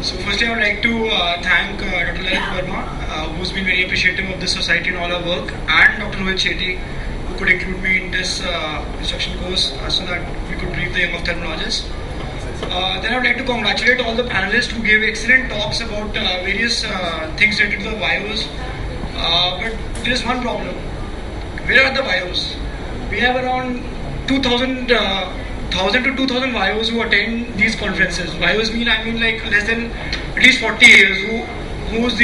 So firstly, I would like to thank Dr. Lalit Verma, who's been very appreciative of this society and all our work, and Dr. Rohit Shetty, who could include me in this instruction course so that we could brief the young ophthalmologists. Then I would like to congratulate all the panelists who gave excellent talks about various things related to the bios. But there is one problem. Where are the bios? We have around 2,000 to 2,000 bios who attend these conferences. Bios I mean like less than at least 40 years who would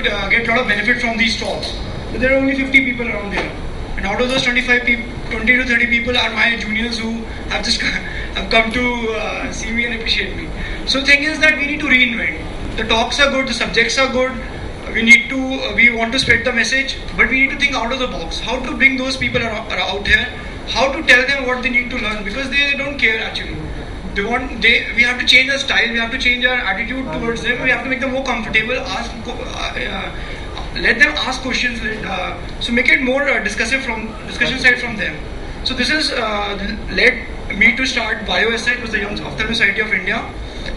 get a lot of benefit from these talks. But there are only 50 people around there. And out of those 25 people, 20 to 30 people are my juniors who have just have come to see me and appreciate me. So the thing is that we need to reinvent. The talks are good, the subjects are good. We want to spread the message, but we need to think out of the box. How to bring those people out here? How to tell them what they need to learn, because they don't care actually. We have to change our style. We have to change our attitude towards them. We have to make them more comfortable. Let them ask questions. So make it more discussion side from them. So this has led me to start BioSI. It was the Young Ophthalmic Society of India.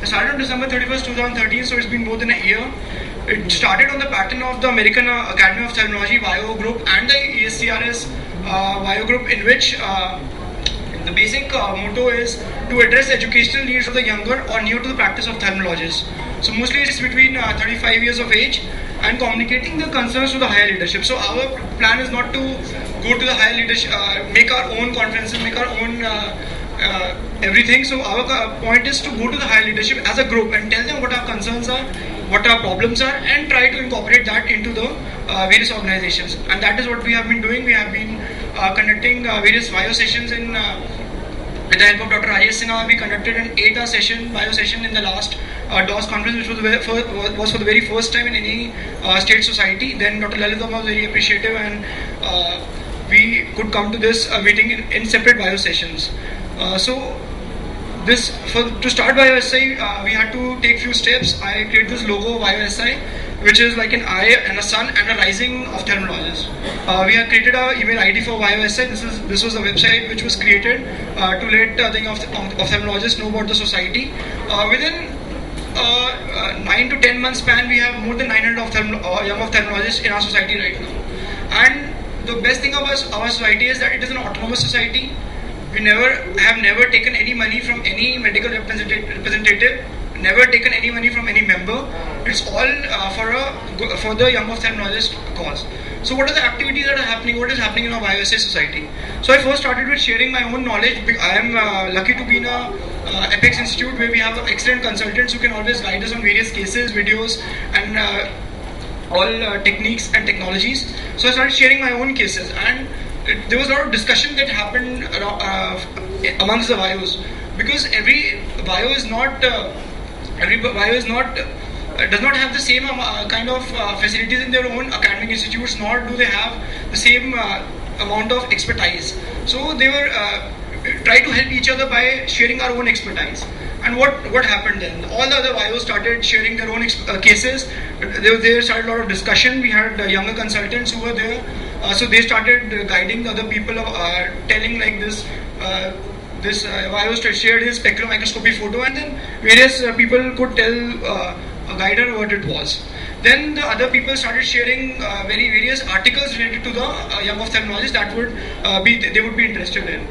I started on December 31st, 2013. So it's been more than a year. It started on the pattern of the American Academy of Ophthalmology Bio Group and the ESCRS Bio Group, in which the basic motto is to address educational needs of the younger or new to the practice of ophthalmologists. So mostly it's between 35 years of age and communicating the concerns to the higher leadership. So our plan is not to go to the higher leadership, make our own conferences, make our own everything. So our point is to go to the higher leadership as a group and tell them what our concerns are, what our problems are, and try to incorporate that into the various organizations. And that is what we have been doing. We have been conducting various bio sessions with the help of Dr. Rajesh Sinha. We conducted an 8-hour bio session in the last DOS conference, which was for the very first time in any state society. Then Dr. Lalit Verma was very appreciative, and we could come to this meeting in separate bio sessions. To start BioSI, we had to take few steps. I created this logo BioSI, which is like an eye and a sun and a rising ophthalmologist. We have created an email ID for BioSI. This was a website which was created to let the ophthalmologists know about the society. Within 9 to 10 months span, we have more than 900 young ophthalmologists in our society right now. And the best thing about our society is that it is an autonomous society. We have never taken any money from any medical representative, never taken any money from any member. It's all for the young ophthalmologist cause. So what are the activities that are happening? What is happening in our BioSI society? So I first started with sharing my own knowledge. I am lucky to be in a Apex Institute where we have excellent consultants who can always guide us on various cases, videos, and all techniques and technologies. So I started sharing my own cases, and there was a lot of discussion that happened amongst the bios, because every bio is not does not have the same kind of facilities in their own academic institutes, nor do they have the same amount of expertise. So they were try to help each other by sharing our own expertise. And what happened then? All the other bios started sharing their own cases. There started a lot of discussion. We had younger consultants who were there. So they started guiding the other people, telling like this bio shared his specular microscopy photo, and then various people could tell a guider what it was. Then the other people started sharing various articles related to the young ophthalmologist that they would be interested in.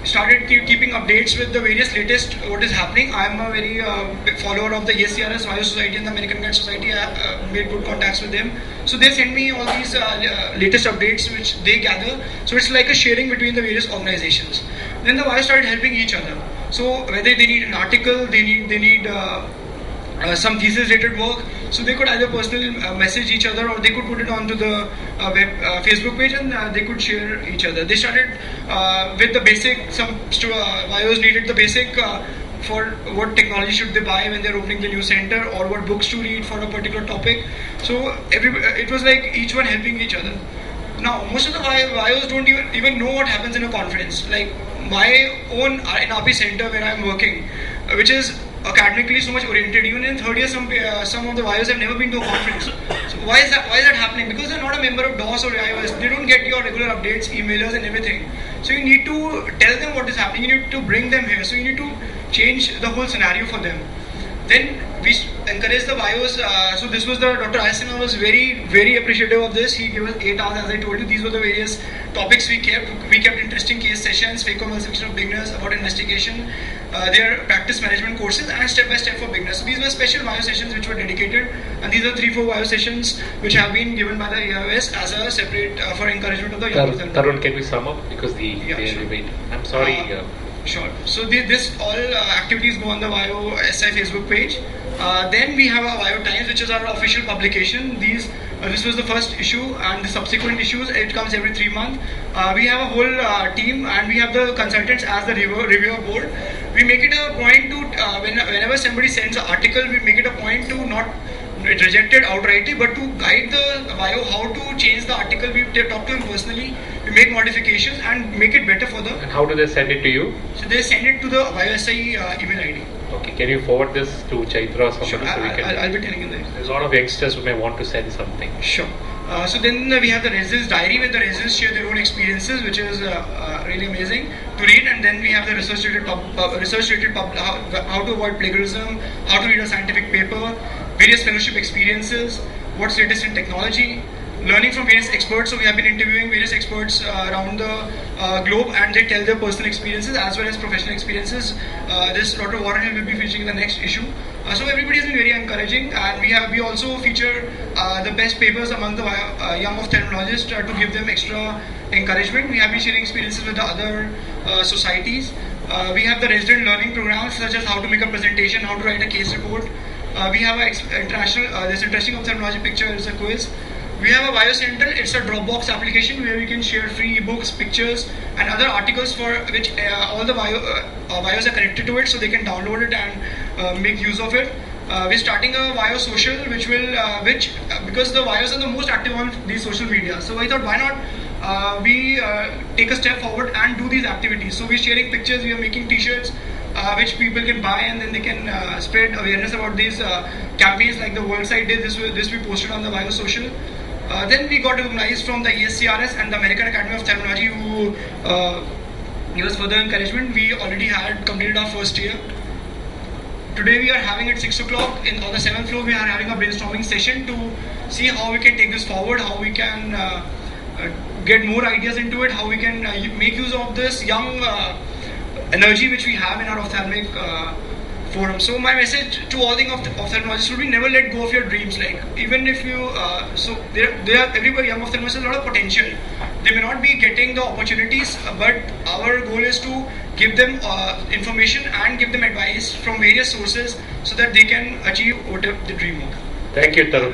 Started keeping updates with the various latest what is happening. I am a very big follower of the ESCRS Bio Society and the American Cancer Society. I have made good contacts with them. So they send me all these latest updates which they gather. So it's like a sharing between the various organizations. Then the bios started helping each other. So whether they need an article, they need some thesis related work, so they could either personally message each other, or they could put it onto the Facebook page, and they could share each other. They started with the basic, some bios needed the basic for what technology should they buy when they're opening the new center, or what books to read for a particular topic. So it was like each one helping each other. Now most of the bios don't even know what happens in a conference. Like my own NRP center where I'm working, which is academically so much oriented. Even in third year, some of the bios have never been to a conference. So why is that happening? Because they're not a member of DOS or iOS. They don't get your regular updates, emailers, and everything. So you need to tell them what is happening. You need to bring them here. So you need to change the whole scenario for them. Then we encourage the bios. So this was the Dr. Ayasena was very appreciative of this. He gave us 8 hours, as I told you. These were the various topics we kept. We kept interesting case sessions, fake conversation of beginners, about investigation, their practice management courses, and step by step for beginners. So these were special bio sessions which were dedicated, and these are 3-4 bio sessions which have been given by the AIOS as a separate for encouragement of the young youth. Tarun, can we sum up because sure. wait. I'm sorry. Sure. So this all activities go on the Bio SI Facebook page. Then we have our Bio Times, which is our official publication. This was the first issue, and the subsequent issues, it comes every 3 months. We have a whole team, and we have the consultants as the reviewer board. We make it a point to whenever somebody sends an article, we make it a point to not reject it outrightly, but to guide the bio how to change the article. We talk to him personally, we make modifications and make it better for the. And how do they send it to you? So they send it to the BioSI email ID. Okay, can you forward this to Chaitra or somebody? Sure, I'll be telling you that. There's a lot of youngsters who may want to send something. Sure. So then we have the residents diary, where the residents share their own experiences, which is really amazing to read. And then we have the research related how to avoid plagiarism, how to read a scientific paper, various fellowship experiences, what's latest in technology, learning from various experts. So we have been interviewing various experts around the globe, and they tell their personal experiences as well as professional experiences. This Dr. Warren Hill will be featuring in the next issue. So everybody has been very encouraging, and we also feature the best papers among the young ophthalmologists to give them extra encouragement. We have been sharing experiences with the other societies. We have the resident learning programs such as how to make a presentation, how to write a case report. We have this interesting ophthalmology picture is a quiz. We have a BioCentral. It's a Dropbox application where we can share free ebooks, pictures, and other articles for which all the bios are connected to it, so they can download it and make use of it. We're starting a bio social, because the bios are the most active on these social media. So I thought, why not we take a step forward and do these activities? So we're sharing pictures. We are making T-shirts which people can buy, and then they can spread awareness about these campaigns like the World Side did. This we posted on the bio social. Then we got recognized from the ESCRS and the American Academy of Ophthalmology, who gave us further encouragement. We already had completed our first year. Today we are having at 6 o'clock on the 7th floor, we are having a brainstorming session to see how we can take this forward, how we can get more ideas into it, how we can make use of this young energy which we have in our ophthalmic forum. So my message to all the ophthalmologists would be, never let go of your dreams. Like, even if you everybody young ophthalmologists has a lot of potential. They may not be getting the opportunities, but our goal is to give them information and give them advice from various sources so that they can achieve whatever they dream of. Thank you, Tarun.